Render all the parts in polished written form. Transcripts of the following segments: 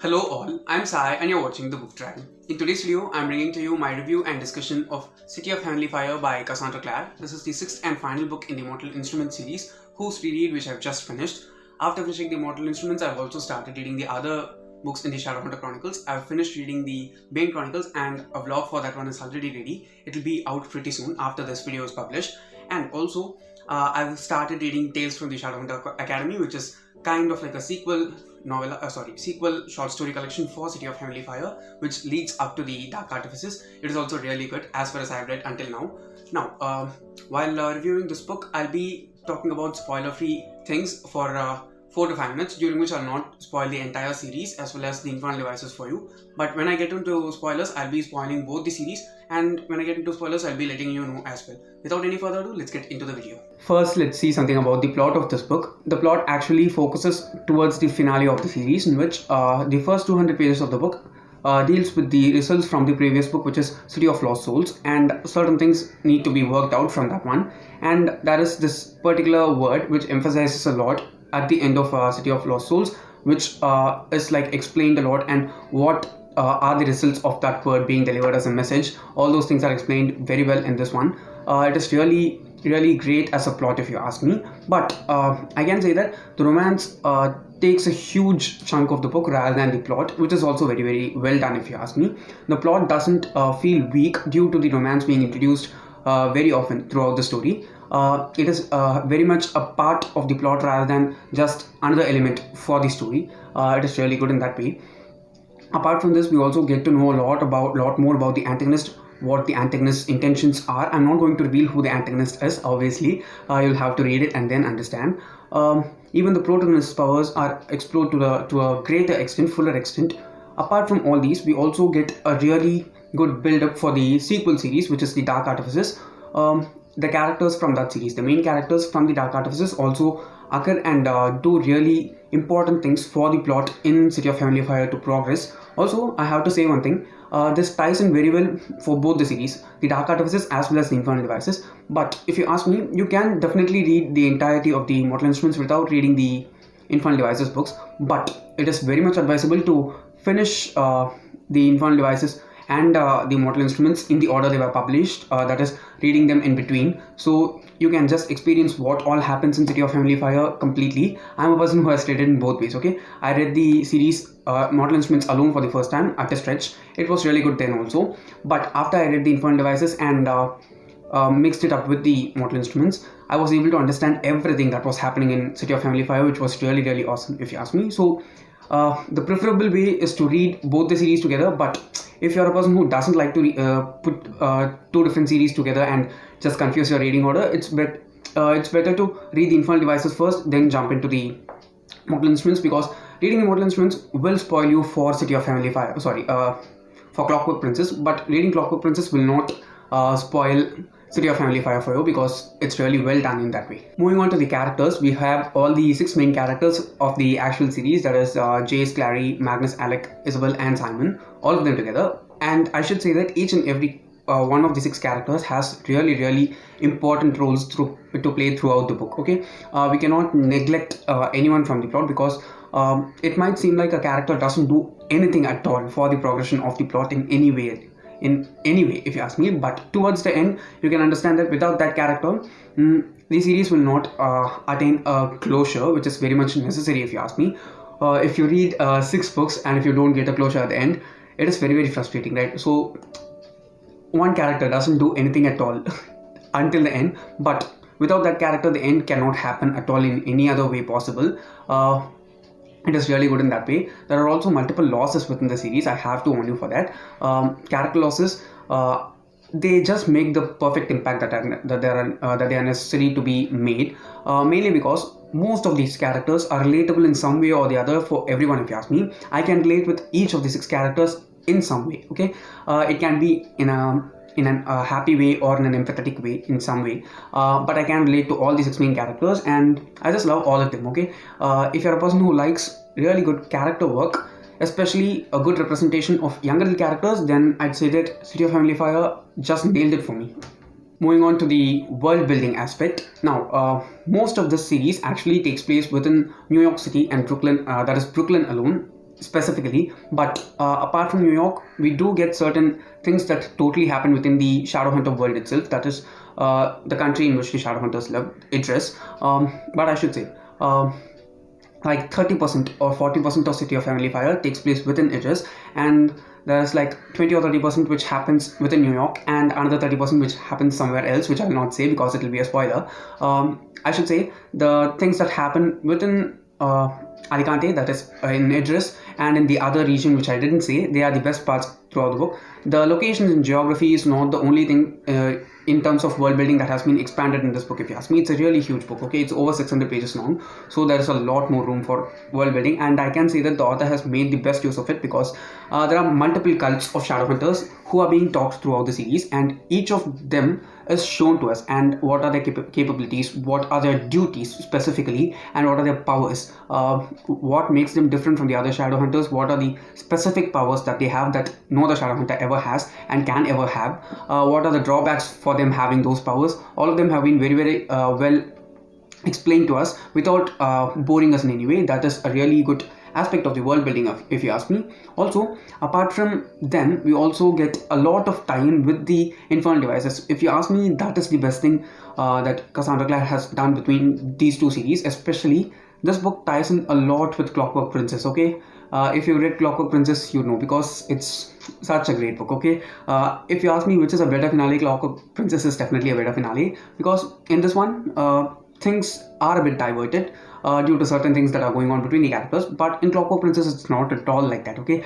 Hello all, I'm Sai and you're watching The Book Trial. In today's video, I'm bringing to you my review and discussion of City of Heavenly Fire by Cassandra Clare. This is the sixth and final book in the Mortal Instruments series, whose reread which I've just finished. After finishing the Mortal Instruments, I've also started reading the other books in the Shadowhunter Chronicles. I've finished reading the Bane Chronicles and a vlog for that one is already ready. It'll be out pretty soon after this video is published. And also, I've started reading Tales from the Shadowhunter Academy, which is kind of like a sequel short story collection for City of Heavenly Fire, which leads up to the Dark Artifices. It is also really good as far as I've read until now. Now, while reviewing this book, I'll be talking about spoiler-free things for 4 to 5 minutes, during which I'll not spoil the entire series as well as the infernal devices for you. But when I get into spoilers, I'll be spoiling both the series, and when I get into spoilers, I'll be letting you know as well. Without any further ado, let's get into the video. First, let's see something about the plot of this book. The plot actually focuses towards the finale of the series, in which the first 200 pages of the book deals with the results from the previous book, which is City of Lost Souls, and certain things need to be worked out from that one. And that is this particular word which emphasizes a lot at the end of City of Lost Souls, which is like explained a lot, and what are the results of that word being delivered as a message. All those things are explained very well in this one. It is really great as a plot if you ask me, but I can say that the romance takes a huge chunk of the book rather than the plot, which is also very well done if you ask me. The plot doesn't feel weak due to the romance being introduced very often throughout the story. It is very much a part of the plot rather than just another element for the story. It is really good in that way. Apart from this, we also get to know a lot more about the antagonist, what the antagonist's intentions are. I'm not going to reveal who the antagonist is, obviously. You'll have to read it and then understand. Even the protagonist's powers are explored to a greater extent, fuller extent. Apart from all these, we also get a really good build-up for the sequel series, which is the Dark Artifices. The characters from that series, the main characters from the Dark Artifices, also occur and do really important things for the plot in City of Heavenly Fire to progress. Also, I have to say one thing, this ties in very well for both the series, the Dark Artifices as well as the Infernal Devices. But if you ask me, you can definitely read the entirety of the Mortal Instruments without reading the Infernal Devices books, but it is very much advisable to finish the Infernal Devices and the Mortal Instruments in the order they were published, that is, reading them in between, so you can just experience what all happens in City of Heavenly Fire completely. I'm a person who has read it in both ways, okay? I read the series Mortal Instruments alone for the first time at a stretch. It was really good then also, but after I read the Infernal Devices and mixed it up with the Mortal Instruments, I was able to understand everything that was happening in City of Heavenly Fire, which was really awesome if you ask me. So the preferable way is to read both the series together, but if you're a person who doesn't like to put two different series together and just confuse your reading order, it's better to read the Infernal Devices first, then jump into the Mortal Instruments, because reading the Mortal Instruments will spoil you for City of Heavenly Fire, for Clockwork Princess, but reading Clockwork Princess will not spoil City of Heavenly Fire for you, because it's really well done in that way. Moving on to the characters, we have all the 6 main characters of the actual series, that is Jace, Clary, Magnus, Alec, Isabel and Simon, all of them together. And I should say that each and every one of the 6 characters has really important roles to play throughout the book, okay? We cannot neglect anyone from the plot, because it might seem like a character doesn't do anything at all for the progression of the plot in any way, if you ask me. But towards the end, you can understand that without that character, the series will not attain a closure, which is very much necessary if you ask me. If you read 6 books and if you don't get a closure at the end, it is very frustrating, right? So one character doesn't do anything at all until the end, but without that character, the end cannot happen at all in any other way possible. It is really good in that way. There are also multiple losses within the series. I have to warn you for that. Character losses, they just make the perfect impact that they are necessary to be made. Mainly because most of these characters are relatable in some way or the other for everyone. If you ask me, I can relate with each of the 6 characters in some way. Okay, it can be in a happy way or in an empathetic way in some way, but I can relate to all the 6 main characters, and I just love all of them, okay? If you're a person who likes really good character work, especially a good representation of younger characters, then I'd say that City of Heavenly Fire just nailed it for me. Moving on to the world building aspect. Now, most of this series actually takes place within New York City and Brooklyn, that is Brooklyn alone. specifically, but apart from New York, we do get certain things that totally happen within the Shadowhunter world itself, that is the country in which the Shadowhunters live, Idris. But I should say, like 30% or 40% of City of Heavenly Fire takes place within Idris, and there's like 20 or 30% which happens within New York, and another 30% which happens somewhere else, which I'll not say because it will be a spoiler. I should say the things that happen within Alicante, that is in Idris, and in the other region which I didn't say, they are the best parts throughout the book. The locations and geography is not the only thing in terms of world building that has been expanded in this book, if you ask me. It's a really huge book, okay? It's over 600 pages long, so there is a lot more room for world building, and I can say that the author has made the best use of it, because there are multiple cults of Shadowhunters who are being taught throughout the series, and each of them is shown to us, and what are their capabilities, what are their duties specifically, and what are their powers, what makes them different from the other Shadowhunters, what are the specific powers that they have that no other Shadowhunter ever has and can ever have, what are the drawbacks for them having those powers. All of them have been very well explained to us without boring us in any way. That is a really good aspect of the world building, if you ask me. Also, apart from them, we also get a lot of tie-in with the infernal devices. If you ask me, that is the best thing that Cassandra Clare has done between these two series. Especially this book ties in a lot with Clockwork Princess, okay? If you read Clockwork Princess, you know, because it's such a great book, okay? If you ask me which is a better finale, Clockwork Princess is definitely a better finale, because in this one, things are a bit diverted due to certain things that are going on between the characters, but in Clockwork Princess, it's not at all like that, okay?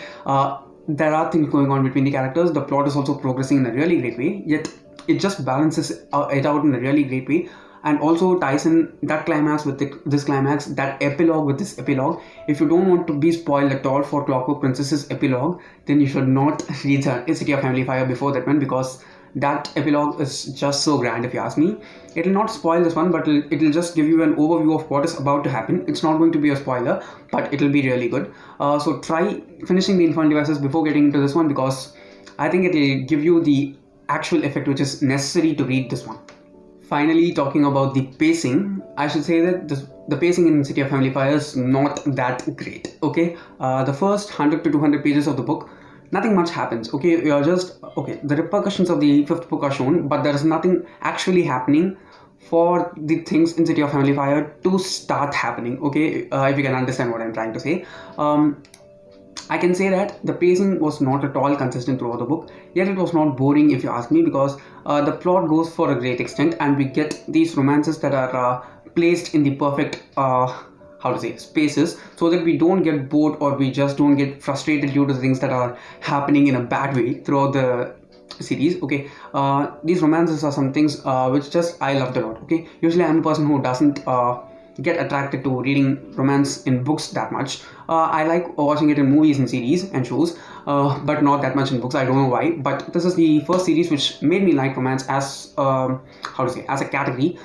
There are things going on between the characters, the plot is also progressing in a really great way, yet it just balances it out in a really great way, and also ties in that climax with this climax, that epilogue with this epilogue. If you don't want to be spoiled at all for Clockwork Princess's epilogue, then you should not read City of Heavenly Fire before that one, because that epilogue is just so grand, if you ask me. It will not spoil this one, but it will just give you an overview of what is about to happen. It's not going to be a spoiler, but it will be really good. So try finishing the infernal devices before getting into this one, because I think it will give you the actual effect which is necessary to read this one. Finally, talking about the pacing, I should say that the pacing in City of Heavenly Fire is not that great, okay? The first 100 to 200 pages of the book, nothing much happens, okay? You're just, okay, the repercussions of the fifth book are shown, but there is nothing actually happening for the things in City of Heavenly Fire to start happening, okay? If you can understand what I'm trying to say. I can say that the pacing was not at all consistent throughout the book, yet it was not boring, if you ask me, because the plot goes for a great extent, and we get these romances that are placed in the perfect spaces, so that we don't get bored or we just don't get frustrated due to the things that are happening in a bad way throughout the series, okay? These romances are some things which just I loved a lot, okay? Usually I'm a person who doesn't get attracted to reading romance in books that much. I like watching it in movies and series and shows, but not that much in books. I don't know why, but this is the first series which made me like romance as as a category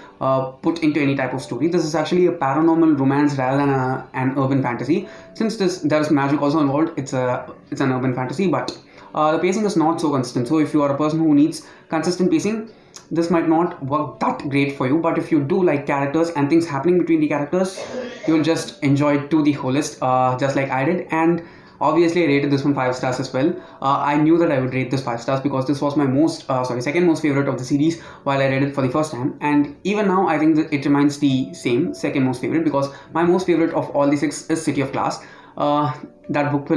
put into any type of story. This is actually a paranormal romance rather than an urban fantasy. Since there is magic also involved, it's an urban fantasy, but the pacing is not so consistent. So if you are a person who needs consistent pacing, this might not work that great for you, but if you do like characters and things happening between the characters, you'll just enjoy it to the fullest, just like I did. And obviously I rated this one 5 stars as well. I knew that I would rate this 5 stars because this was my second most favorite of the series while I read it for the first time, and even now I think that it remains the same second most favorite, because my most favorite of all the 6 is City of Glass. That book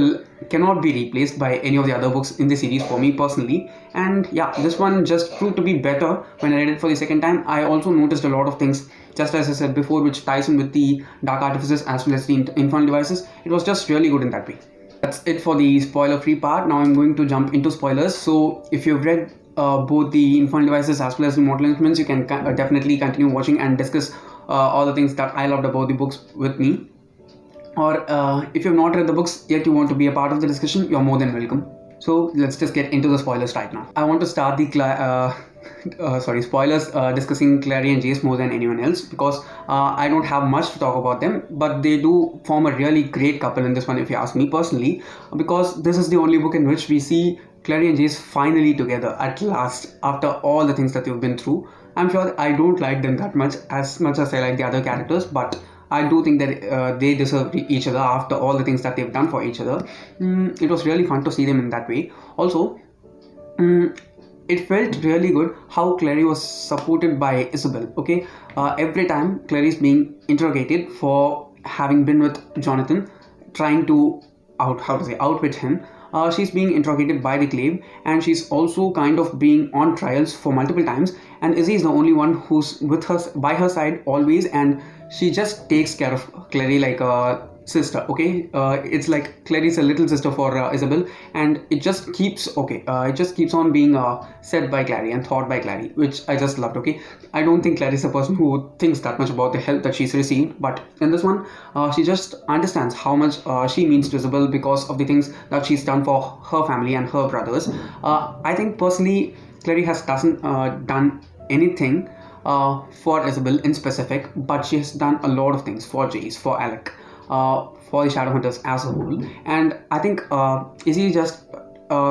cannot be replaced by any of the other books in the series for me personally, and yeah, this one just proved to be better when I read it for the second time. I also noticed a lot of things, just as I said before, which ties in with the Dark Artifices as well as the Infernal Devices. It was just really good in that way. That's it for the spoiler free part. Now I'm going to jump into spoilers. So if you've read both the Infernal Devices as well as the Mortal Instruments, you can definitely continue watching and discuss all the things that I loved about the books with me. Or if you have not read the books yet you want to be a part of the discussion, you're more than welcome. So let's just get into the spoilers right now. I want to start the spoilers discussing Clary and Jace more than anyone else, because I don't have much to talk about them, but they do form a really great couple in this one if you ask me personally, because this is the only book in which we see Clary and Jace finally together at last after all the things that they've been through. I'm sure I don't like them that much as I like the other characters, but I do think that they deserve each other after all the things that they've done for each other. It was really fun to see them in that way. Also, it felt really good how Clary was supported by Isabel. Okay, every time Clary is being interrogated for having been with Jonathan, trying to outwit him. She's being interrogated by the Clave, and she's also kind of being on trials for multiple times. And Izzy is the only one who's with her by her side always, and she just takes care of Clary like a sister. Okay, it's like Clary's a little sister for Isabel, and it just keeps on being said by Clary and thought by Clary, which I just loved. Okay, I don't think Clary's a person who thinks that much about the help that she's received, but in this one, she just understands how much she means to Isabel because of the things that she's done for her family and her brothers. I think personally, Clary doesn't done anything for Isabel in specific, but she has done a lot of things for Jace, for Alec, for the Shadowhunters as a whole. And I think Izzy just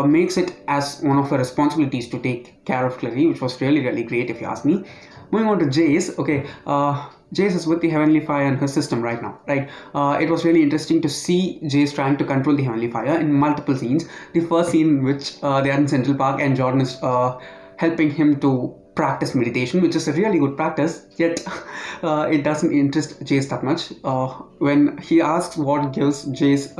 makes it as one of her responsibilities to take care of Clary, which was really, really great if you ask me. Moving on to Jace, okay, Jace is with the Heavenly Fire in her system right now, right? It was really interesting to see Jace trying to control the Heavenly Fire in multiple scenes. The first scene in which they are in Central Park and Jordan is helping him to practice meditation, which is a really good practice, yet it doesn't interest Jace that much. When he asks what gives Jace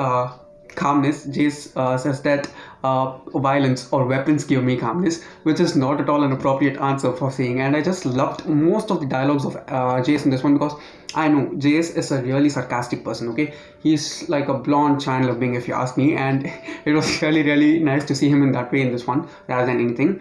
calmness, Jace says that violence or weapons give me calmness, which is not at all an appropriate answer for saying. And I just loved most of the dialogues of Jace in this one, because I know Jace is a really sarcastic person. Okay, he's like a blonde Chandler Bing if you ask me, and it was really, really nice to see him in that way in this one rather than anything.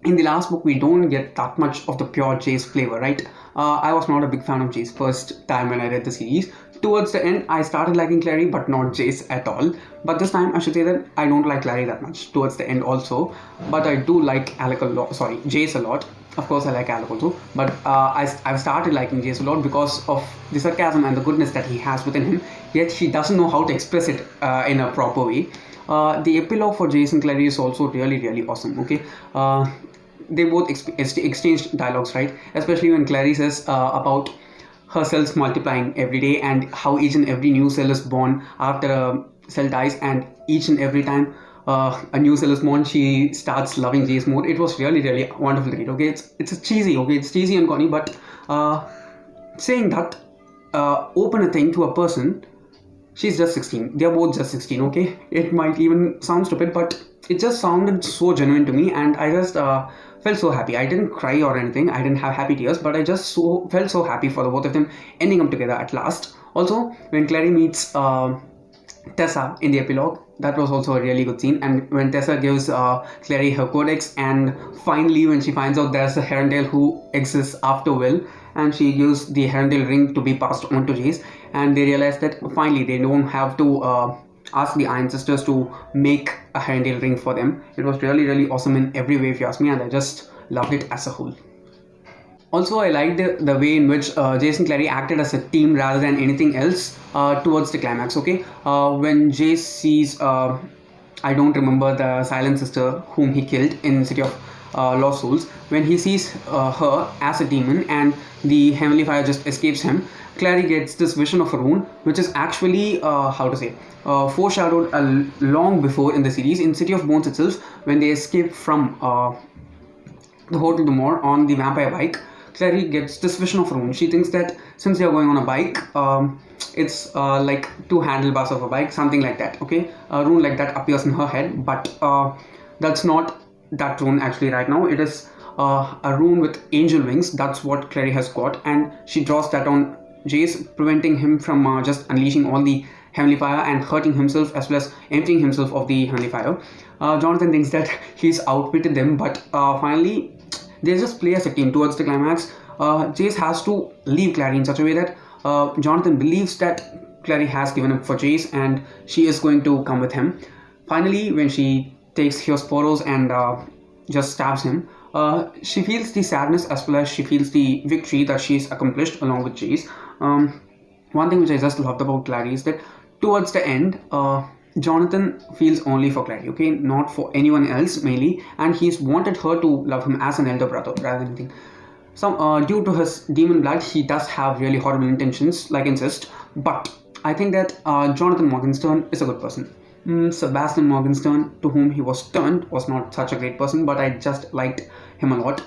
In the last book, we don't get that much of the pure Jace flavor, right? I was not a big fan of Jace first time when I read the series. Towards the end, I started liking Clary, but not Jace at all. But this time, I should say that I don't like Clary that much towards the end also. But I do like Jace a lot. Of course, I like Alec also. But I've started liking Jace a lot because of the sarcasm and the goodness that he has within him. Yet he doesn't know how to express it in a proper way. The epilogue for Jace and Clary is also really, really awesome. Okay. They both exchanged dialogues, right? Especially when Clary says about her cells multiplying every day and how each and every new cell is born after a cell dies, and each and every time a new cell is born, she starts loving Jace more. It was really, really wonderful to read. Okay, it's cheesy. Okay, it's cheesy and corny, but saying that open a thing to a person. She's just 16. They're both just 16, okay? It might even sound stupid, but it just sounded so genuine to me, and I just felt so happy. I didn't cry or anything. I didn't have happy tears, but I just felt so happy for the both of them ending up together at last. Also, when Clary meets Tessa in the epilogue, that was also a really good scene. And when Tessa gives Clary her codex, and finally when she finds out there's a Herondale who exists after Will, and she gives the Herondale ring to be passed on to Jace, and they realize that finally they don't have to ask the Iron Sisters to make a Herondale ring for them. It was really, really awesome in every way if you ask me, and I just loved it as a whole. Also, I liked the way in which Jace and Clary acted as a team rather than anything else towards the climax, okay? When Jace sees, I don't remember the Silent Sister whom he killed in City of Lost Souls, when he sees her as a demon and the Heavenly Fire just escapes him, Clary gets this vision of a rune, which is actually, foreshadowed long before in the series. In City of Bones itself, when they escape from the Hotel du Mort on the vampire bike, Clary gets this vision of a rune. She thinks that since they are going on a bike, it's like two handlebars of a bike, something like that, okay? A rune like that appears in her head, but that's not that rune actually right now. It is a rune with angel wings. That's what Clary has got, and she draws that on Jace, preventing him from just unleashing all the Heavenly Fire and hurting himself, as well as emptying himself of the Heavenly Fire. Jonathan thinks that he's outwitted them, but finally they just play as a team towards the climax. Jace has to leave Clary in such a way that Jonathan believes that Clary has given up for Jace and she is going to come with him. Finally, when she takes Hiosporos and just stabs him, she feels the sadness as well as she feels the victory that she's accomplished along with Jace. One thing which I just loved about Clary is that towards the end, Jonathan feels only for Clary, okay, not for anyone else mainly, and he's wanted her to love him as an elder brother rather than anything. due to his demon blood, he does have really horrible intentions like incest. But I think that Jonathan Morgenstern is a good person. Sebastian Morgenstern, to whom he was turned, was not such a great person, but I just liked him a lot,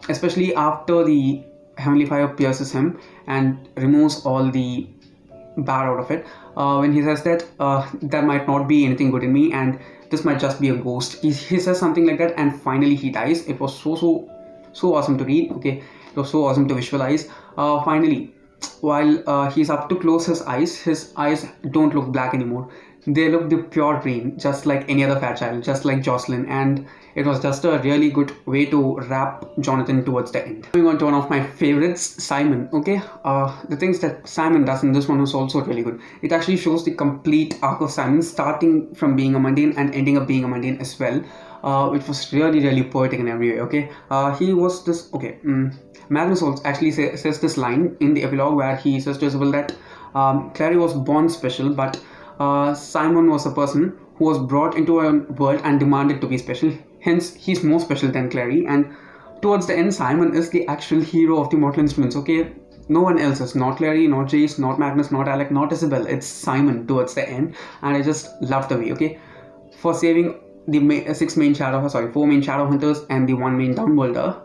especially after the Heavenly Fire pierces him and removes all the bad out of it. When he says that there might not be anything good in me and this might just be a ghost, he says something like that, and finally he dies. It was so awesome to read. Okay, it was so awesome to visualize. Finally, while he's up to close his eyes don't look black anymore. They look the pure green, just like any other Fairchild, just like Jocelyn, and it was just a really good way to wrap Jonathan towards the end. Moving on to one of my favorites, Simon. Okay, the things that Simon does in this one was also really good. It actually shows the complete arc of Simon, starting from being a mundane and ending up being a mundane as well, which was really poetic in every way. Okay, he was this. Okay, Magnus also actually says this line in the epilogue where he says to Isabel that Clary was born special, but Simon was a person who was brought into a world and demanded to be special. Hence, he's more special than Clary. And towards the end, Simon is the actual hero of the Mortal Instruments. Okay, no one else is. Not Clary, not Jace, not Magnus, not Alec, not Isabel. It's Simon towards the end, and I just love the way. Okay, for saving the four main Shadowhunters and the one main Downworlder,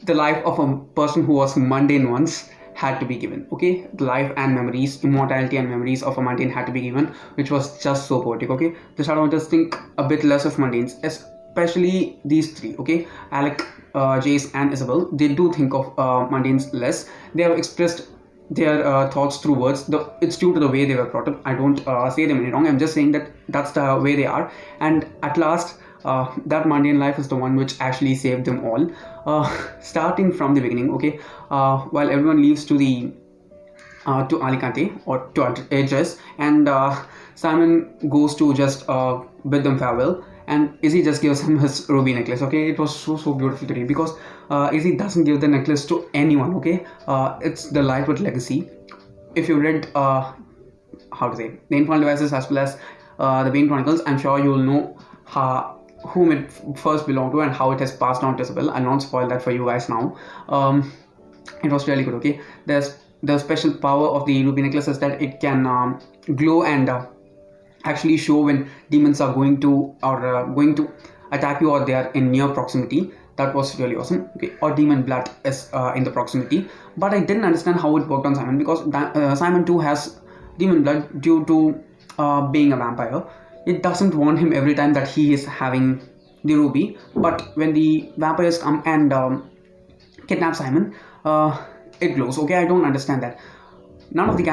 the life of a person who was mundane once had to be given. Okay, the life and memories, immortality and memories of a mundane had to be given, which was just so poetic. Okay, the Shadowhunters think a bit less of mundanes, especially these three. Okay, Alec, Jace and Isabel, they do think of mundanes less. They have expressed their thoughts through words. It's due to the way they were brought up. I don't say them any wrong. I'm just saying that that's the way they are, and at last that mundane life is the one which actually saved them all, starting from the beginning. Okay, while everyone leaves to Alicante or to Edges, and Simon goes to just bid them farewell, and Izzy just gives him his ruby necklace. Okay, it was so beautiful to read, because Izzy doesn't give the necklace to anyone. Okay, it's the Lightwood legacy. If you read the Infernal Devices as well as the Bane Chronicles, I'm sure you will know whom it first belonged to and how it has passed on to Isabel. I'll not spoil that for you guys now. It was really good. Okay, there's the special power of the ruby necklace is that it can glow and actually show when demons are going to attack you, or they are in near proximity. That was really awesome. Okay, or demon blood is in the proximity, but I didn't understand how it worked on Simon, because Simon too has demon blood due to being a vampire. It doesn't warn him every time that he is having the ruby, but when the vampires come and kidnap Simon, it glows. Okay, I don't understand that. None of the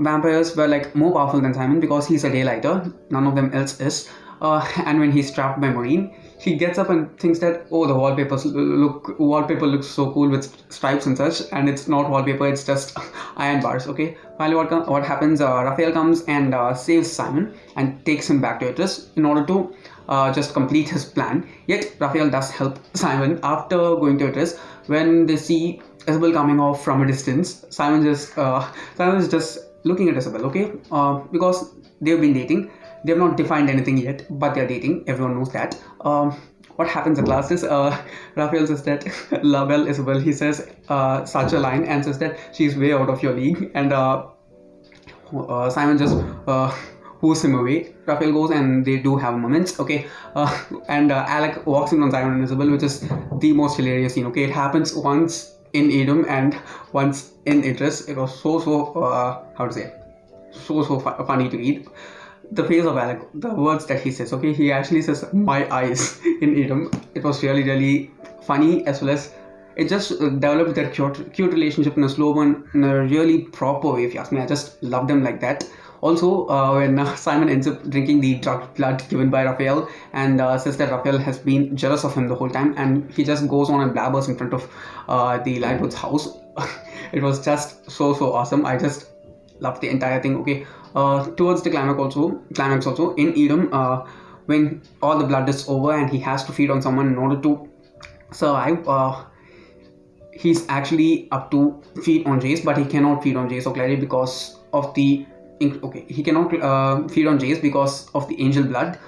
vampires were like more powerful than Simon, because he's a daylighter. None of them else is. And when he's trapped by Maureen, he gets up and thinks that, oh, the wallpaper looks so cool with stripes and such, and it's not wallpaper, it's just iron bars. Okay, finally what happens, Raphael comes and saves Simon and takes him back to Idris in order to just complete his plan. Yet Raphael does help Simon after going to Idris. When they see Isabel coming off from a distance, Simon is just looking at Isabel. Okay, because they've been dating. They have not defined anything yet, but they are dating. Everyone knows that. What happens at last is Raphael says that Labelle Isabel. He says such a line and says that she's way out of your league, and Simon just whoos him away. Raphael goes and they do have moments. Okay, and Alec walks in on Simon and Isabel, which is the most hilarious scene. Okay, it happens once in Edom and once in Idris. It was so funny to read. The face of Alec, the words that he says. Okay, he actually says "my eyes" in Edom. It was really funny, as well as it just developed that cute relationship in a slow one, in a really proper way. If you ask me, I just loved them like that. Also, when Simon ends up drinking the drugged blood given by Raphael, and says that Raphael has been jealous of him the whole time, and he just goes on and blabbers in front of the Lightwood's house. It was just so awesome. I just loved the entire thing. Okay, towards the climax also in Edom, when all the blood is over and he has to feed on someone in order to survive, he's actually up to feed on Jace, but he cannot feed on Jace or Clary because of the he cannot feed on Jace because of the angel blood,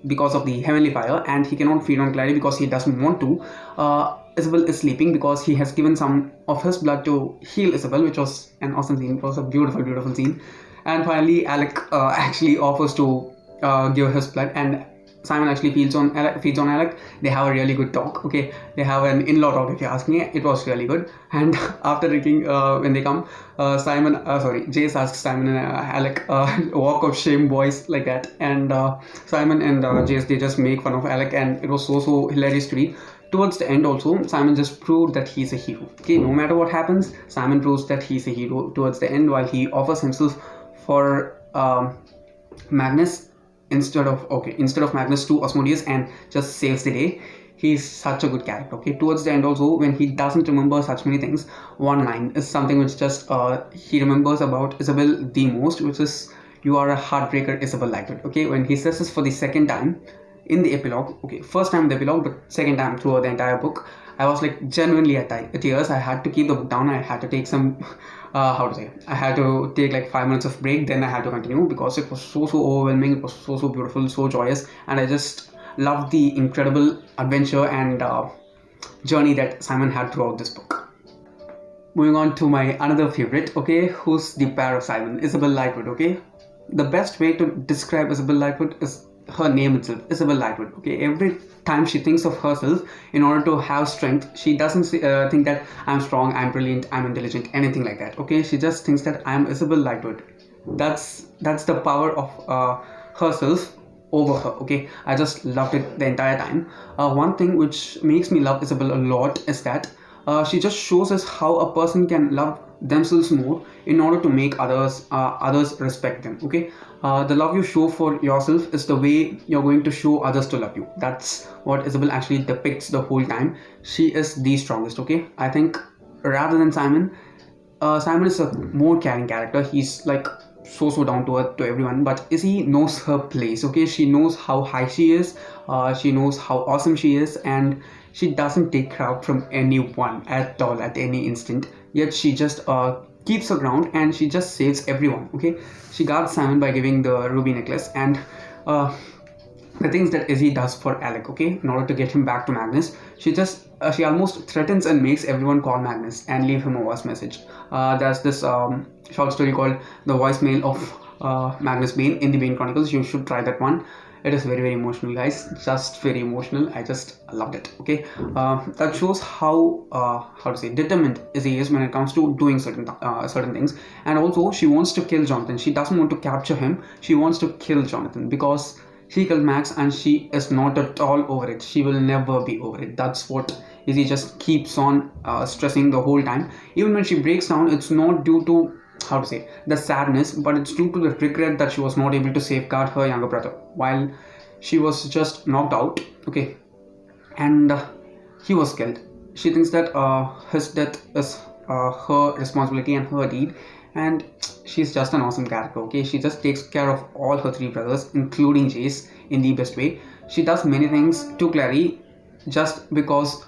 because of the heavenly fire, and he cannot feed on Clary because he doesn't want to. Isabel is sleeping because he has given some of his blood to heal Isabel, which was an awesome scene. It was a beautiful, beautiful scene. And finally, Alec actually offers to give his blood, and Simon actually feeds on Alec. They have a really good talk. Okay, they have an in-law talk. If you ask me, it was really good. And after drinking, when they come, Jace asks Simon and Alec, "Walk of shame, boys," like that. And Simon and Jace, they just make fun of Alec, and it was so hilarious to read. Towards the end also, Simon just proved that he's a hero. Okay, no matter what happens, Simon proves that he's a hero towards the end, while he offers himself for Magnus instead of Magnus to Asmodeus, and just saves the day. He's such a good character. Okay, towards the end also, when he doesn't remember such many things, one line is something which just he remembers about Isabel the most, which is, "You are a heartbreaker, Isabel Lightwood." Okay, when he says this for the second time in the epilogue, okay, first time in the epilogue, but second time throughout the entire book, I was like genuinely at tears. I had to keep the book down. I had to take some I had to take like 5 minutes of break, then I had to continue because it was so overwhelming. It was so beautiful, so joyous, and I just loved the incredible adventure and journey that Simon had throughout this book. Moving on to my another favorite, okay, who's the pair of Simon, Isabel Lightwood. Okay, the best way to describe Isabel Lightwood is her name itself, Isabel Lightwood. Okay, every time she thinks of herself, in order to have strength, she doesn't think that I'm strong, I'm brilliant, I'm intelligent, anything like that. Okay, she just thinks that I'm Isabel Lightwood. That's the power of herself over her. Okay, I just loved it the entire time. One thing which makes me love Isabel a lot is that she just shows us how a person can love themselves more in order to make others respect them. Okay, the love you show for yourself is the way you're going to show others to love you. That's what Isabel actually depicts the whole time. She is the strongest. Okay, I think rather than Simon, Simon is a more caring character. He's like so down to earth to everyone, but Izzy knows her place. Okay, she knows how high she is, she knows how awesome she is, and she doesn't take crap from anyone at all at any instant. Yet she just keeps her ground, and she just saves everyone. Okay, she guards Simon by giving the ruby necklace, and the things that Izzy does for Alec, okay, in order to get him back to Magnus, she almost threatens and makes everyone call Magnus and leave him a voice message. There's this short story called The Voicemail of Magnus Bane in the Bane Chronicles. You should try that one. It is very emotional, guys. Just very emotional. I just loved it. Okay, that shows how determined Izzy is when it comes to doing certain things. And also, she wants to kill Jonathan. She doesn't want to capture him. She wants to kill Jonathan because he killed Max, and she is not at all over it. She will never be over it. That's what Izzy just keeps on stressing the whole time. Even when she breaks down, it's not due to the sadness, but it's due to the regret that she was not able to safeguard her younger brother while she was just knocked out. Okay, and he was killed. She thinks that his death is her responsibility and her deed, and she's just an awesome character. Okay, she just takes care of all her 3 brothers, including Jace, in the best way. She does many things to Clary just because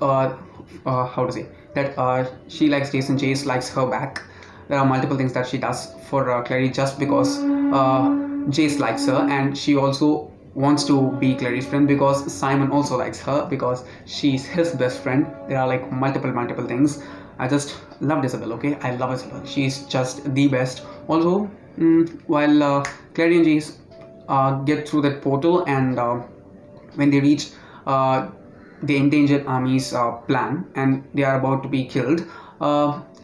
she likes Jace and Jace likes her back. There are multiple things that she does for Clary just because Jace likes her, and she also wants to be Clary's friend because Simon also likes her because she's his best friend. There are like multiple things. I just loved Isabel. Okay, I love Isabel. She's just the best. Also, while Clary and Jace get through that portal, and when they reach the endangered army's plan, and they are about to be killed,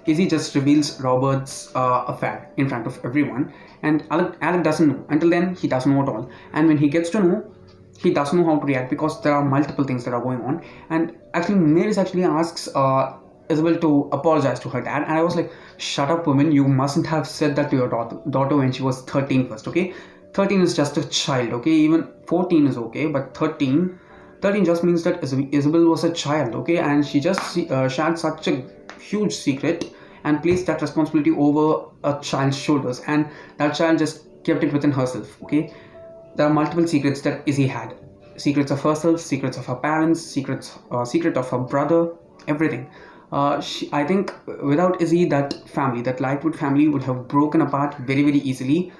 Izzy just reveals Robert's affair in front of everyone, and Alec doesn't know. Until then, he doesn't know at all. And when he gets to know, he doesn't know how to react because there are multiple things that are going on. And actually, Maris actually asks Isabel to apologize to her dad, and I was like, shut up, woman, you mustn't have said that to your daughter when she was 13 first. Okay, 13 is just a child. Okay, even 14 is okay, but 13 just means that Isabel was a child. Okay, and she just shared such a huge secret and placed that responsibility over a child's shoulders, and that child just kept it within herself. Okay, there are multiple secrets that Izzy had: secrets of herself, secrets of her parents, secret of her brother, everything. I think without Izzy, that Lightwood family would have broken apart very easily,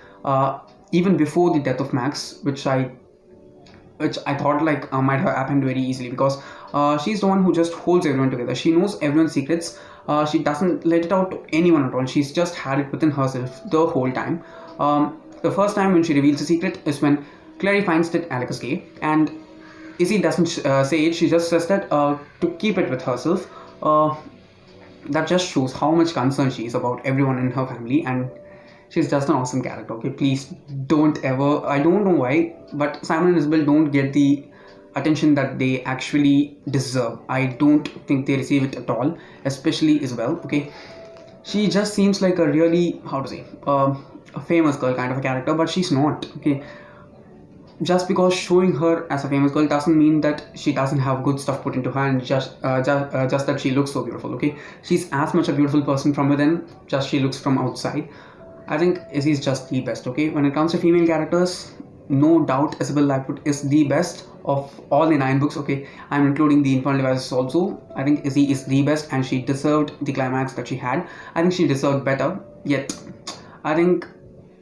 even before the death of Max, which I thought might have happened very easily, because She's the one who just holds everyone together. She knows everyone's secrets. She doesn't let it out to anyone at all. She's just had it within herself the whole time. The first time when she reveals a secret is when Clary finds that Alec is gay, and Izzy doesn't say it. She just says that to keep it with herself. That just shows how much concerned she is about everyone in her family, and she's just an awesome character. Okay, please don't ever, I don't know why, but Simon and Isabel don't get the attention that they actually deserve. I don't think they receive it at all, especially Isabel. Okay, she just seems like a really, how to say, a famous girl kind of a character, but she's not. Okay, just because showing her as a famous girl doesn't mean that she doesn't have good stuff put into her, and just that she looks so beautiful. Okay, she's as much a beautiful person from within, just she looks from outside. I think Izzy is just the best. Okay, when it comes to female characters, no doubt Isabel Lightfoot is the best of all the 9 books. Okay, I'm including the Infernal Devices also. I think Izzy is the best, and she deserved the climax that she had. I think she deserved better, yet I think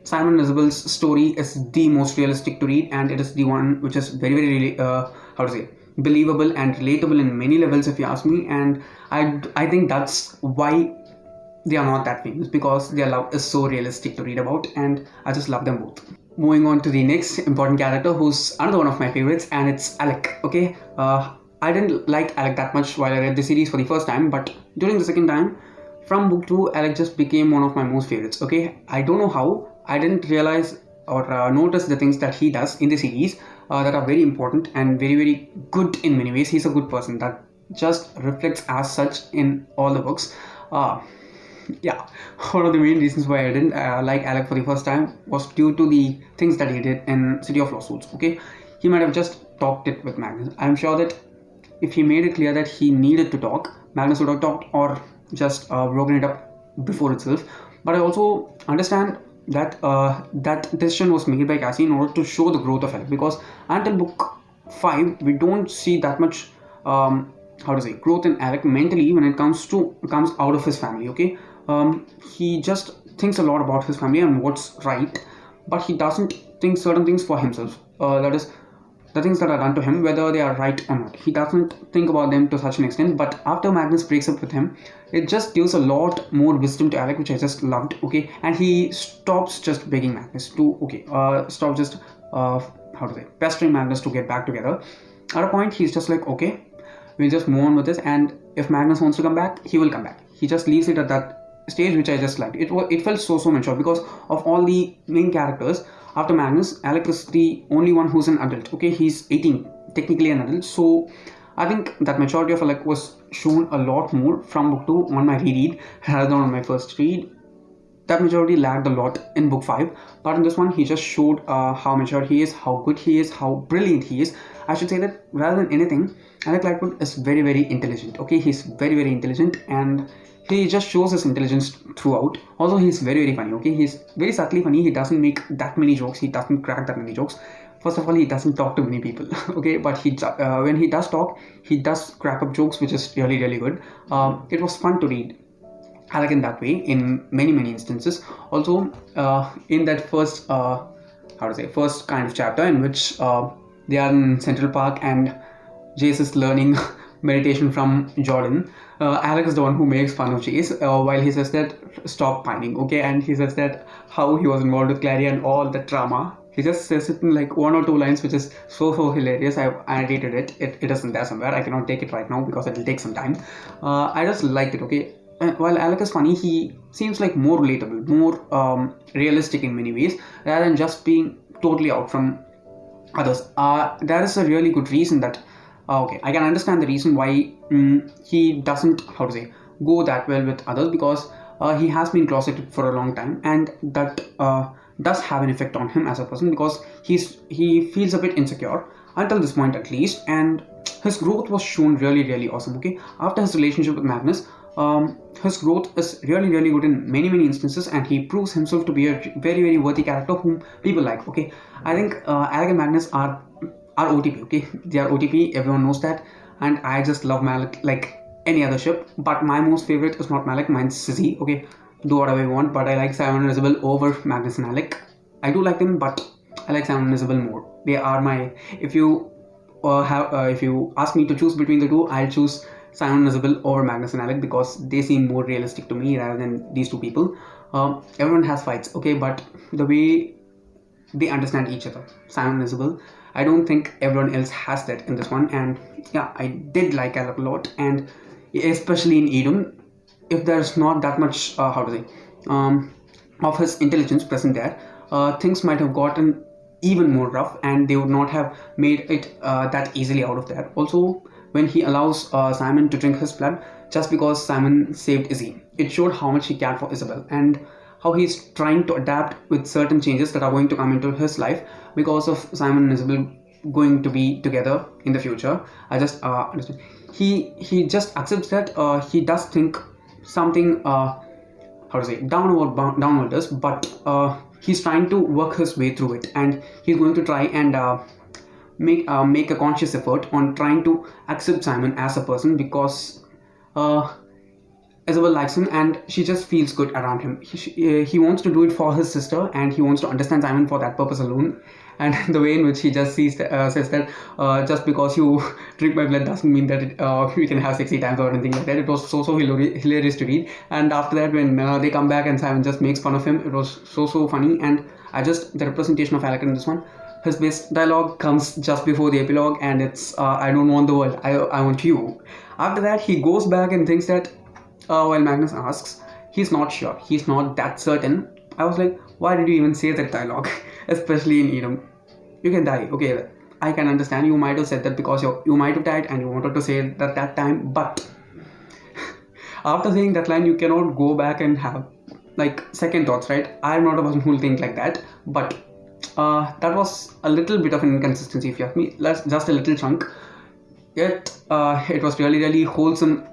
Simon and Isabel's story is the most realistic to read, and it is the one which is very, very, how to say, believable and relatable in many levels, if you ask me. And I think that's why they are not that famous, because their love is so realistic to read about, and I just love them both. Moving on to the next important character, who's another one of my favorites, and it's Alec. Okay, I didn't like Alec that much while I read the series for the first time, but during the second time, from book 2, Alec just became one of my most favorites. Okay, I don't know how. I didn't realize or notice the things that he does in the series that are very important and very, very good in many ways. He's a good person that just reflects as such in all the books. Yeah, one of the main reasons why I didn't like Alec for the first time was due to the things that he did in City of Lost Souls. Okay, he might have just talked it with Magnus. I'm sure that if he made it clear that he needed to talk, Magnus would have talked or just broken it up before itself. But I also understand that that decision was made by Cassie in order to show the growth of Alec, because until book 5 we don't see that much how to say, growth in Alec mentally when it comes out of his family. Okay, he just thinks a lot about his family and what's right, but he doesn't think certain things for himself. That is, the things that are done to him, whether they are right or not, he doesn't think about them to such an extent. But after Magnus breaks up with him, it just gives a lot more wisdom to Alec, which I just loved. Okay, and he stops just begging Magnus to stop just how to say, pestering Magnus to get back together. At a point, he's just like, okay, we'll just move on with this, and if Magnus wants to come back, he will come back. He just leaves it at that stage, which I just liked. It felt so mature, because of all the main characters. After Magnus, Alec is the only one who's an adult. Okay, he's 18, technically an adult. So I think that maturity of Alec was shown a lot more from book 2 on my reread rather than on my first read. That maturity lagged a lot in book 5, but in this one he just showed how mature he is, how good he is, how brilliant he is. I should say that rather than anything, Alec Lightfoot is very, very intelligent. Okay, he's very, very intelligent, and he just shows his intelligence throughout. Also, he's very, very funny. Okay, he's very subtly funny. He doesn't make that many jokes. He doesn't crack that many jokes. First of all, he doesn't talk to many people. Okay, but when he does talk, he does crack up jokes, which is really, really good. It was fun to read Alec in that way in many, many instances. Also, in that first first kind of chapter in which they are in Central Park and Jace is learning meditation from Jordan. Alec is the one who makes fun of Jace while he says that stop pining. Okay, and he says that how he was involved with Clary and all the drama. He just says it in like 1 or 2 lines, which is so hilarious. I annotated it. It isn't there somewhere. I cannot take it right now because it will take some time. I just liked it. Okay, while Alec is funny, he seems like more relatable, more realistic in many ways, rather than just being totally out from others. There is a really good reason that okay, I can understand the reason why he doesn't, how to say, go that well with others, because he has been closeted for a long time, and that does have an effect on him as a person, because he feels a bit insecure until this point at least, and his growth was shown really, really awesome. Okay, after his relationship with Magnus, his growth is really, really good in many, many instances, and he proves himself to be a very, very worthy character whom people like. Okay, I think Alec and Magnus are OTP. Okay, they are OTP, everyone knows that, and I just love Malak like any other ship, but my most favorite is not Malak, mine's Sissy. Okay, do whatever you want, but I like Simon and Isabel over Magnus and Alec. I do like them, but I like Simon and Isabel more. They are my, if you if you ask me to choose between the two, I'll choose Simon and Isabel over Magnus and Alec because they seem more realistic to me rather than these two people. Everyone has fights, okay, but the way they understand each other, Simon and Isabel, I don't think everyone else has that in this one. And yeah, I did like Alec a lot, and especially in Eden, if there's not that much of his intelligence present there, things might have gotten even more rough, and they would not have made it that easily out of there. Also, when he allows Simon to drink his blood just because Simon saved Izzy, it showed how much he cared for Isabel and how he's trying to adapt with certain changes that are going to come into his life because of Simon and Isabel going to be together in the future. I just understand. He just accepts that he does think something downwarders, but he's trying to work his way through it, and he's going to try and make a conscious effort on trying to accept Simon as a person because Isabel likes him and she just feels good around him. He wants to do it for his sister, and he wants to understand Simon for that purpose alone. And the way in which he just says that just because you drink my blood doesn't mean that we can have sexy times or anything like that. It was so hilarious to read. And after that, when they come back and Simon just makes fun of him, it was so funny. And the representation of Alec in this one, his best dialogue comes just before the epilogue, and it's I don't want the world, I want you. After that, he goes back and thinks that while Magnus asks, he's not sure, he's not that certain. I was like, why did you even say that dialogue? Especially in Eden. You can die, okay, I can understand. You might have said that because you might have died and you wanted to say that time, but after saying that line, you cannot go back and have like second thoughts, right? I'm not a person who will think like that, but that was a little bit of an inconsistency if you ask me. Just a little chunk, yet it was really wholesome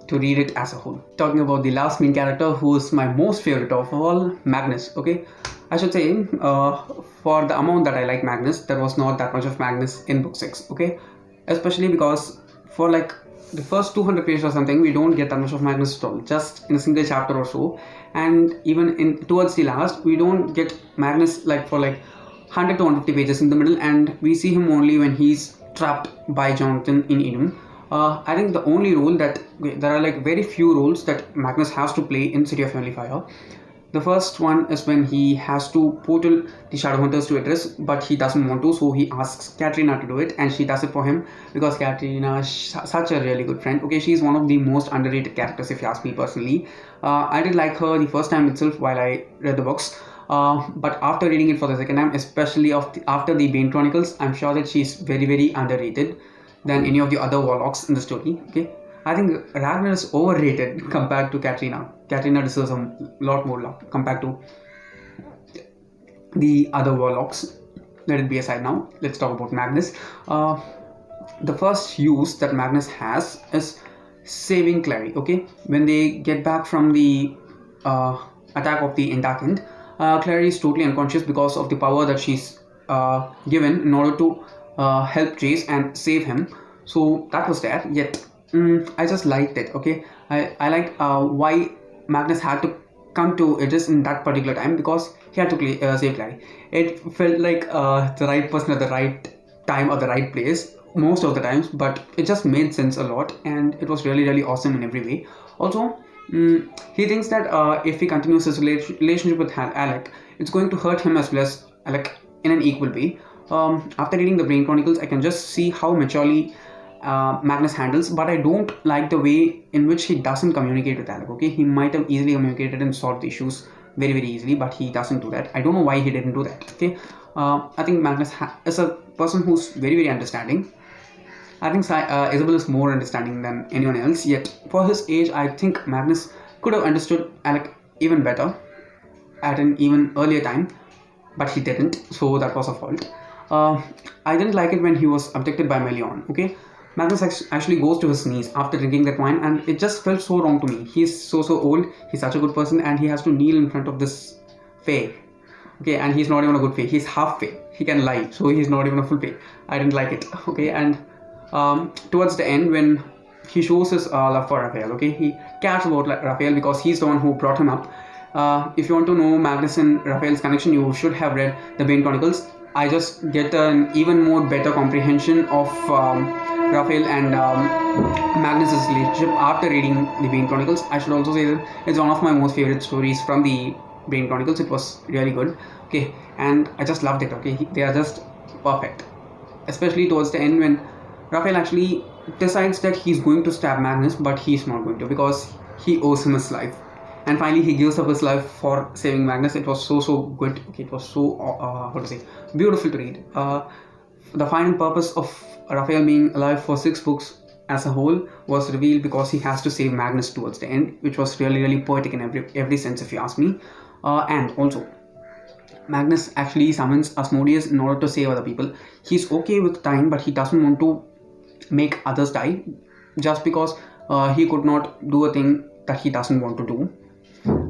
to read it as a whole. Talking about the last main character, who is my most favorite of all, Magnus. Okay, I should say for the amount that I like Magnus, there was not that much of Magnus in book 6. Okay, especially because for like the first 200 pages or something, we don't get that much of Magnus at all, just in a single chapter or so. And even towards the last, we don't get Magnus like for like 100 to 150 pages in the middle, and we see him only when he's trapped by Jonathan in Eden. I think the only role that there are like very few roles that Magnus has to play in City of Heavenly Fire. The first one is when he has to portal the Shadowhunters to address, but he doesn't want to, so he asks Katrina to do it, and she does it for him because Katrina is such a really good friend. Okay, she's one of the most underrated characters if you ask me personally. I did like her the first time itself while I read the books, but after reading it for the second time, especially after the Bane Chronicles, I'm sure that she's very underrated than any of the other warlocks in the story. Okay, I think Ragnar is overrated compared to Katrina. Katrina deserves a lot more love compared to the other warlocks. Let it be aside now. Let's talk about Magnus. The first use that Magnus has is saving Clary. Okay, when they get back from the attack of the Endakend, Clary is totally unconscious because of the power that she's given in order to help Chase and save him. So that was there. Yet I just liked it. Okay, I liked why Magnus had to come to Idris in that particular time, because he had to save Clary. It felt like the right person at the right time or the right place most of the times, but it just made sense a lot, and it was really awesome in every way. Also, he thinks that if he continues his relationship with Alec, it's going to hurt him as well as Alec in an equal way. After reading the Bane Chronicles, I can just see how maturely Magnus handles, but I don't like the way in which he doesn't communicate with Alec. Okay, he might have easily communicated and solved the issues very easily, but he doesn't do that. I don't know why he didn't do that. Okay, I think Magnus is a person who's very understanding. I think Isabel is more understanding than anyone else, yet for his age, I think Magnus could have understood Alec even better at an even earlier time, but he didn't, so that was a fault. I didn't like it when he was abducted by Melion. Okay, Magnus actually goes to his knees after drinking that wine, and it just felt so wrong to me. He's so old, he's such a good person, and he has to kneel in front of this fae. Okay, and he's not even a good fae, he's half fae. He can lie, so he's not even a full fae. I didn't like it. Okay, and towards the end, when he shows his love for Raphael, okay, he cares about Raphael because he's the one who brought him up. If you want to know Magnus and Raphael's connection, you should have read the Bane Chronicles. I just get an even more better comprehension of Raphael and Magnus's relationship after reading the Bane Chronicles. I should also say that it's one of my most favorite stories from the Bane Chronicles. It was really good. Okay, and I just loved it. Okay, they are just perfect, especially towards the end when Raphael actually decides that he's going to stab Magnus, but he's not going to because he owes him his life. And finally, he gives up his life for saving Magnus. It was so good. Okay, it was so how to say, beautiful to read. The final purpose of Raphael being alive for 6 books as a whole was revealed because he has to save Magnus towards the end, which was really poetic in every sense, if you ask me. And also, Magnus actually summons Asmodeus in order to save other people. He's okay with dying, but he doesn't want to make others die just because he could not do a thing that he doesn't want to do.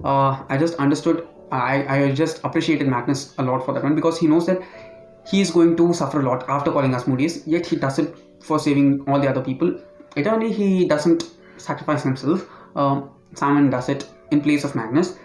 I just understood, I just appreciated Magnus a lot for that one because he knows that he is going to suffer a lot after calling Asmodeus, yet he does it for saving all the other people. Eternally, he doesn't sacrifice himself. Simon does it in place of Magnus.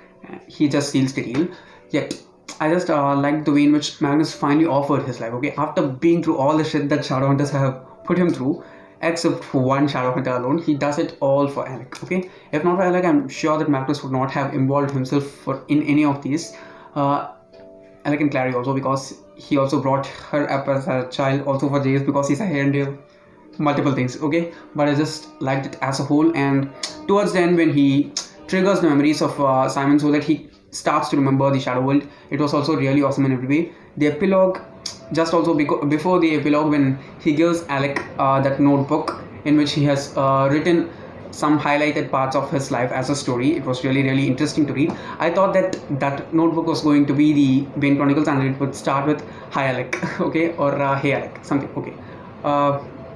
He just seals the deal. Yet, I just like the way in which Magnus finally offered his life. Okay, after being through all the shit that Shadowhunters have put him through, except for one Shadowhunter alone, he does it all for Alec. Okay, if not for Alec, I'm sure that Magnus would not have involved himself in any of these. Alec and Clary also, because he also brought her up as a child, also for Jace because he's a Hairndale, multiple things. Okay, but I just liked it as a whole. And towards the end, when he triggers the memories of Simon so that he starts to remember the Shadow World, it was also really awesome in every way. The epilogue, just also before the epilogue, when he gives Alec that notebook in which he has written some highlighted parts of his life as a story, it was really interesting to read. I thought that that notebook was going to be the Bane Chronicles and it would start with "Hi Alec," okay, or "Hey Alec," something, okay,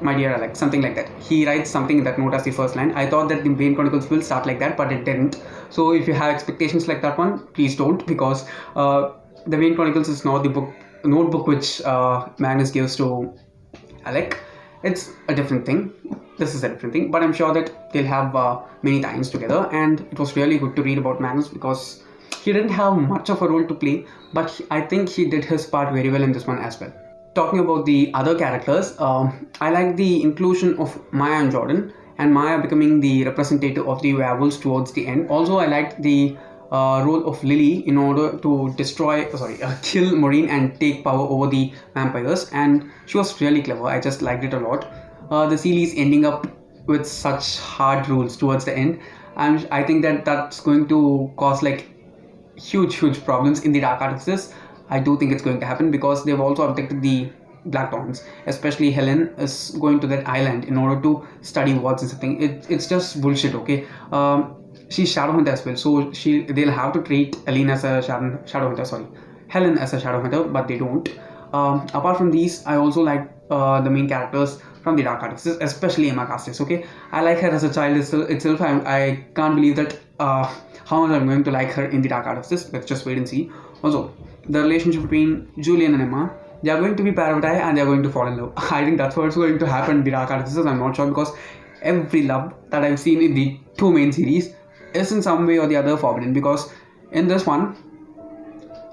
"My dear Alec," something like that. He writes something in that note as the first line. I thought that the Bane Chronicles will start like that, but it didn't. So if you have expectations like that one, please don't, because the Bane Chronicles is not the notebook which Magnus gives to Alec. It's a different thing. This is a different thing, but I'm sure that they'll have many times together, and it was really good to read about Magnus because he didn't have much of a role to play, but I think he did his part very well in this one as well. Talking about the other characters, I like the inclusion of Maya and Jordan, and Maya becoming the representative of the werewolves towards the end. Also, I liked the role of Lily in order to kill Maureen and take power over the vampires, and she was really clever. I just liked it a lot. The series ending up with such hard rules towards the end, and I think that that's going to cause like huge problems in the Dark Artifices. I do think it's going to happen because they've also abducted the Blackthorns. Especially Helen is going to that island in order to study wards and something. It's just bullshit, okay? She's Shadowhunter as well, so they'll have to treat Helen as a Shadowhunter, but they don't. Apart from these, I also like the main characters from the Dark Artifices, especially Emma Castis. Okay, I like her as a child itself. I can't believe that how much I'm going to like her in the Dark Artifices. Let's just wait and see. Also, the relationship between Julian and Emma, they are going to be parvati and they are going to fall in love. I think that's what's going to happen in the Dark Artifices. I'm not sure, because every love that I've seen in the 2 main series is in some way or the other forbidden, because in this one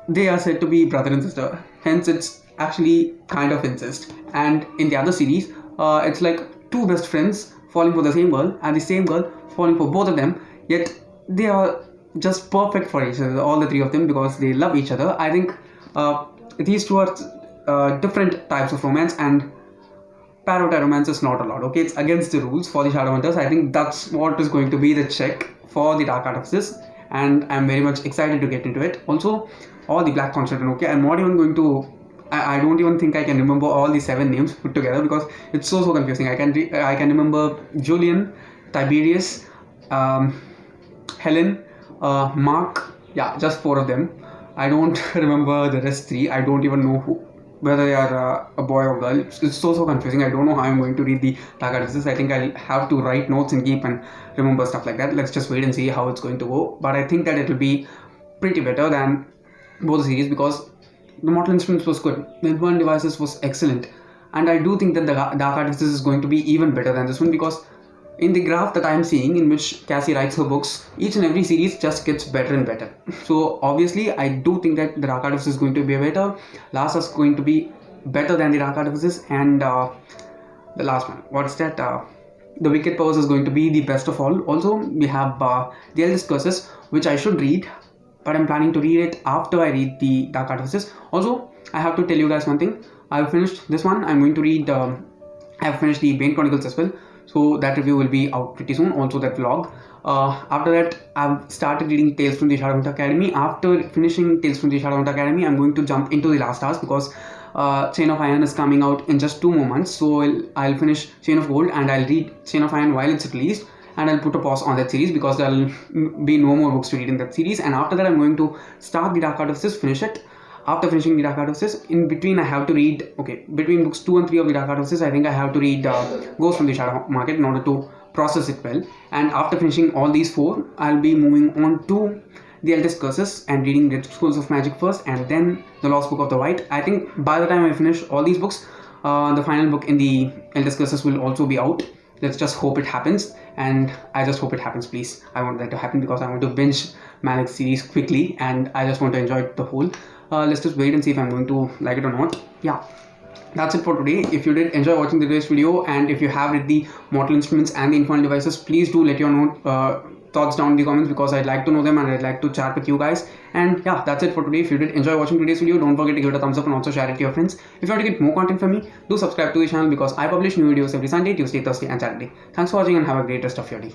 they are said to be brother and sister, hence it's actually kind of incest. And in the other series, it's like 2 best friends falling for the same girl and the same girl falling for both of them, yet they are just perfect for each other, all the 3 of them, because they love each other. I think these 2 are different types of romance, and parvati romance is not allowed. Okay, it's against the rules for the Shadowhunters. I think that's what is going to be the check for the Dark Artifices, and I'm very much excited to get into it. Also, all the Blackthorn children. Okay, I'm not even going to. I don't even think I can remember all the 7 names put together because it's so confusing. I can remember Julian, Tiberius, Helen, Mark. Yeah, just 4 of them. I don't remember the rest 3. I don't even know whether they are a boy or girl. It's so confusing. I don't know how I'm going to read the Dark Artifices. I think I'll have to write notes and keep and remember stuff like that. Let's just wait and see how it's going to go. But I think that it will be pretty better than both the series, because the Mortal Instruments was good, the Infernal Devices was excellent, and I do think that the Dark Artifices is going to be even better than this one, because in the graph that I am seeing, in which Cassie writes her books, each and every series just gets better and better. So obviously, I do think that the Dark Artifice is going to be better. Last is going to be better than the Dark Artifices, and the last one, what's that? The Wicked Powers is going to be the best of all. Also, we have the Eldest Curses, which I should read, but I'm planning to read it after I read the Dark Artifices. Also, I have to tell you guys one thing. I've finished this one. I'm going to read. I've finished the Bane Chronicles as well. So that review will be out pretty soon. Also that vlog. After that, I've started reading Tales from the Shadowhunter Academy. After finishing Tales from the Shadowhunter Academy, I'm going to jump into the Last Stars, because Chain of Iron is coming out in just 2 more months. So I'll finish Chain of Gold and I'll read Chain of Iron while it's released. And I'll put a pause on that series, because there will be no more books to read in that series. And after that, I'm going to start the Dark Artifices, finish it. After finishing the Dark Artifices, in between I have to read, between books 2 and 3 of the Dark Artifices, I think I have to read Ghost from the Shadow Market in order to process it well. And after finishing all these 4, I'll be moving on to the Eldest Curses and reading Red Schools of Magic first, and then the Lost Book of the White. I think by the time I finish all these books, the final book in the Eldest Curses will also be out. Let's just hope it happens, and I just hope it happens, please. I want that to happen, because I want to binge Malik's series quickly, and I just want to enjoy it the whole. Let's just wait and see if I'm going to like it or not. Yeah, that's it for today. If you did enjoy watching today's video, and if you have read the Mortal Instruments and the Infernal Devices, please do let your thoughts down in the comments, because I'd like to know them and I'd like to chat with you guys. And yeah, that's it for today. If you did enjoy watching today's video, don't forget to give it a thumbs up and also share it to your friends. If you want to get more content from me, do subscribe to the channel, because I publish new videos every Sunday, Tuesday, Thursday and Saturday. Thanks for watching and have a great rest of your day.